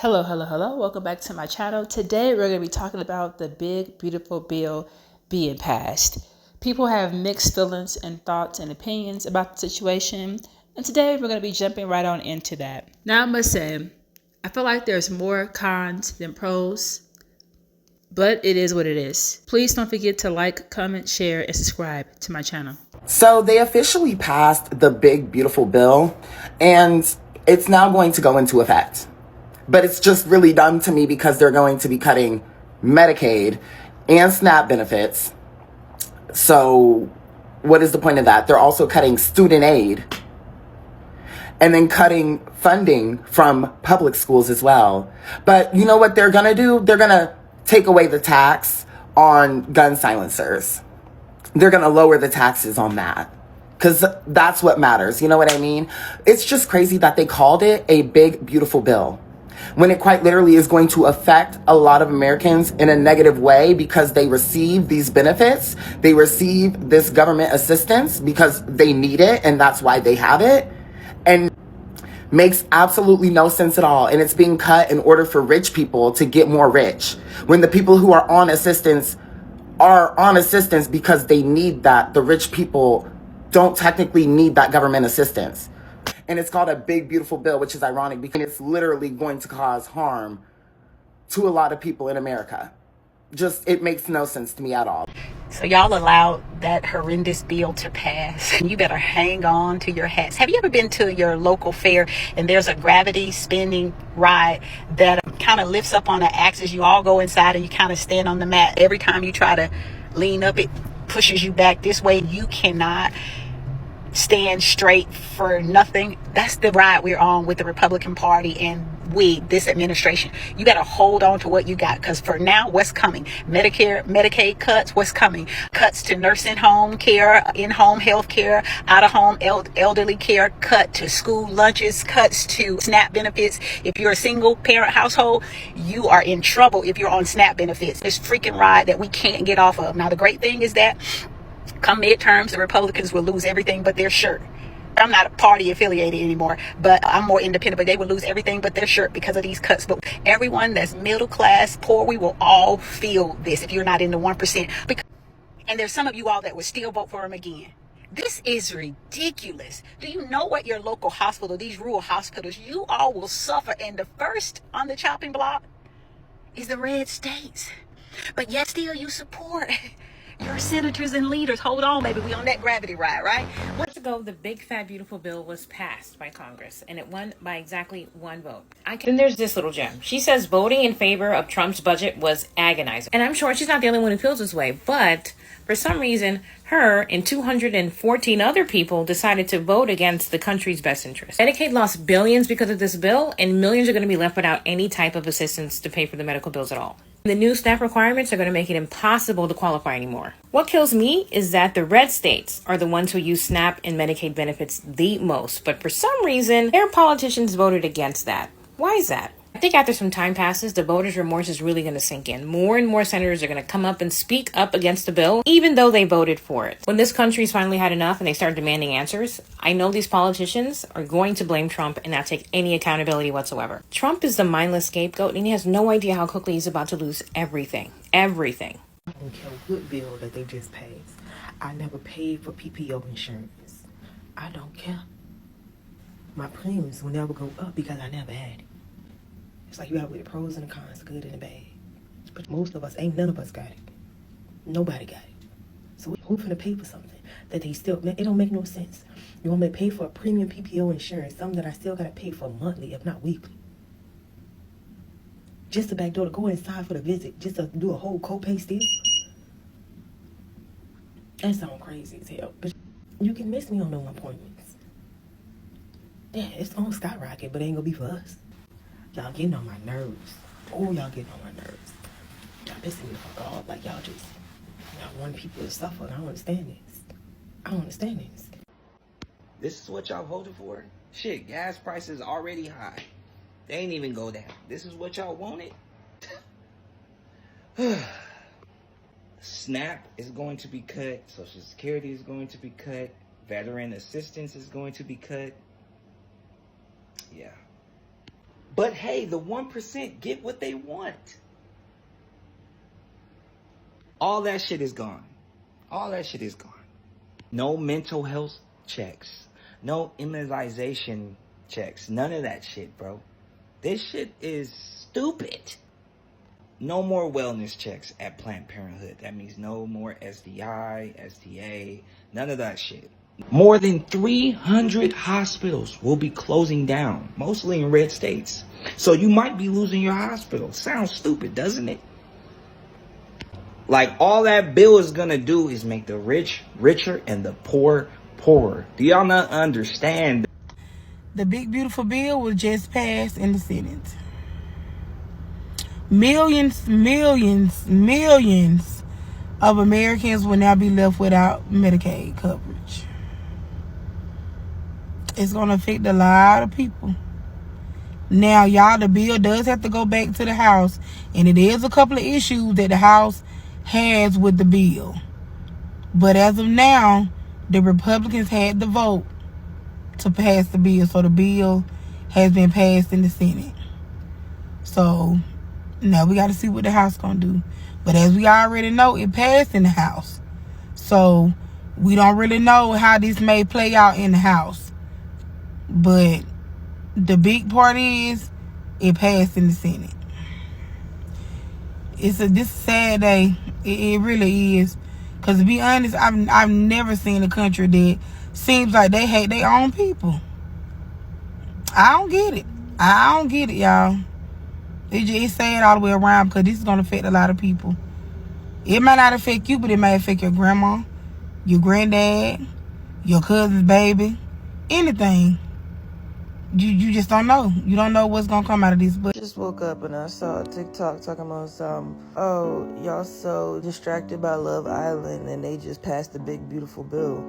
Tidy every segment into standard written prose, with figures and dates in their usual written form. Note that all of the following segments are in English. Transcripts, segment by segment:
Hello, hello, hello. Welcome back to my channel. Today we're going to be talking about the big, beautiful bill being passed. People have mixed feelings and thoughts and opinions about the situation. And today we're going to be jumping right on into that. Now I must say, I feel like there's more cons than pros, but it is what it is. Please don't forget to like, comment, share, and subscribe to my channel. So they officially passed the big, beautiful bill, and it's now going to go into effect. But it's just really dumb to me because they're going to be cutting Medicaid and SNAP benefits. So what is the point of that? They're also cutting student aid and then cutting funding from public schools as well. But you know what they're going to do? They're going to take away the tax on gun silencers. They're going to lower the taxes on that. Because that's what matters. You know what I mean? It's just crazy that they called it a big, beautiful bill, when it quite literally is going to affect a lot of Americans in a negative way because they receive these benefits. They receive this government assistance because they need it, and that's why they have it. And makes absolutely no sense at all. And it's being cut in order for rich people to get more rich, when the people who are on assistance because they need that. The rich people don't technically need that government assistance. And it's called a big, beautiful bill, which is ironic because it's literally going to cause harm to a lot of people in America. It makes no sense to me at all. So y'all allowed that horrendous bill to pass. You better hang on to your hats. Have you ever been to your local fair and there's a gravity spinning ride that kind of lifts up on the axis? You all go inside and you kind of stand on the mat. Every time you try to lean up, it pushes you back this way. You cannot stand straight for nothing. That's the ride we're on with the Republican Party and this administration. You got to hold on to what you got, because for now, what's coming? Medicare, Medicaid cuts. What's coming? Cuts to nursing home care, in-home health care, out-of-home elderly care, cut to school lunches, cuts to SNAP benefits. If you're a single parent household, you are in trouble if you're on SNAP benefits. This freaking ride that we can't get off of. Now, the great thing is that come midterms, the Republicans will lose everything but their shirt. I'm not party affiliated anymore, but I'm more independent, but they will lose everything but their shirt because of these cuts. But everyone that's middle class, poor, we will all feel this if you're not in the 1%. And there's some of you all that will still vote for them again. This is ridiculous. Do you know what your local hospital, these rural hospitals, you all will suffer? And the first on the chopping block is the red states. But yet still you support your senators and leaders. Hold on, baby. We on that gravity ride, right? Months ago, the big fat beautiful bill was passed by Congress, and it won by exactly one vote. Then there's this little gem. She says voting in favor of Trump's budget was agonizing. And I'm sure she's not the only one who feels this way, but for some reason, her and 214 other people decided to vote against the country's best interest. Medicaid lost billions because of this bill, and millions are going to be left without any type of assistance to pay for the medical bills at all. The new SNAP requirements are going to make it impossible to qualify anymore. What kills me is that the red states are the ones who use SNAP and Medicaid benefits the most, but for some reason, their politicians voted against that. Why is that? I think after some time passes, the voters' remorse is really going to sink in. More and more senators are going to come up and speak up against the bill, even though they voted for it. When this country's finally had enough and they start demanding answers, I know these politicians are going to blame Trump and not take any accountability whatsoever. Trump is the mindless scapegoat, and he has no idea how quickly he's about to lose everything. Everything. I don't care what bill that they just passed. I never paid for PPO insurance. I don't care. My premiums will never go up because I never had it. It's like you got with the pros and the cons, the good and the bad. But most of us, none of us got it. Nobody got it. So who finna pay for something that they still, it don't make no sense. You want me to pay for a premium PPO insurance, something that I still gotta pay for monthly, if not weekly. Just to backdoor to go inside for the visit, just to do a whole copay still. That sounds crazy as hell. But you can miss me on no appointments. Yeah, it's gonna skyrocket, but it ain't gonna be for us. Y'all getting on my nerves. Oh, y'all getting on my nerves. Y'all pissing me the fuck off. Like, y'all want people to suffer. And I don't understand this. I don't understand this. This is what y'all voted for? Shit, gas prices already high. They ain't even go down. This is what y'all wanted? SNAP is going to be cut. Social Security is going to be cut. Veteran assistance is going to be cut. Yeah. But hey, the 1% get what they want. All that shit is gone. All that shit is gone. No mental health checks. No immunization checks. None of that shit, bro. This shit is stupid. No more wellness checks at Planned Parenthood. That means no more SDI, STA, none of that shit. More than 300 hospitals will be closing down, mostly in red states. So you might be losing your hospital. Sounds stupid, doesn't it? Like, all that bill is gonna do is make the rich richer and the poor poorer. Do y'all not understand? The big beautiful bill was just passed in the Senate. Millions of Americans will now be left without Medicaid coverage. It's going to affect a lot of people. Now, y'all, the bill does have to go back to the House, and it is a couple of issues that the House has with the bill. But as of now, the Republicans had the vote to pass the bill, so the bill has been passed in the Senate. So now we got to see what the House gonna do. But as we already know, it passed in the House, so we don't really know how this may play out in the House. But the big part is it passed in the Senate. This is a sad day. It really is. Cause to be honest, I've never seen a country that seems like they hate their own people. I don't get it, y'all. It's sad all the way around, because this is going to affect a lot of people. It might not affect you, but it might affect your grandma, your granddad, your cousin's baby, anything. You just don't know. You don't know what's going to come out of this. But Just woke up and I saw a TikTok talking about oh, y'all so distracted by Love Island and they just passed the big beautiful bill.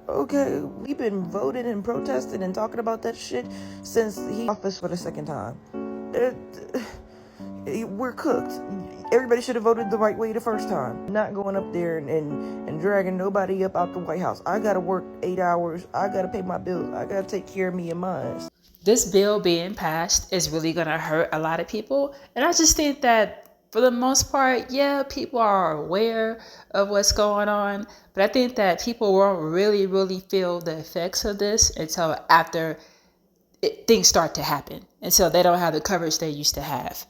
Okay, we've been voting and protesting and talking about that shit since he office for the second time. We're cooked. Everybody should have voted the right way the first time. Not going up there and dragging nobody up out the White House. I gotta work 8 hours. I gotta pay my bills. I gotta take care of me and mine. This bill being passed is really going to hurt a lot of people. And I just think that for the most part, yeah, people are aware of what's going on. But I think that people won't really feel the effects of this until after things start to happen. And so they don't have the coverage they used to have.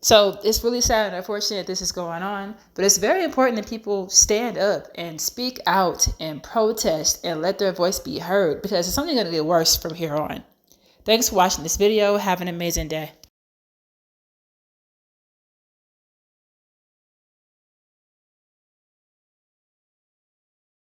So it's really sad and unfortunate this is going on. But it's very important that people stand up and speak out and protest and let their voice be heard, because it's only going to get worse from here on. Thanks for watching this video. Have an amazing day.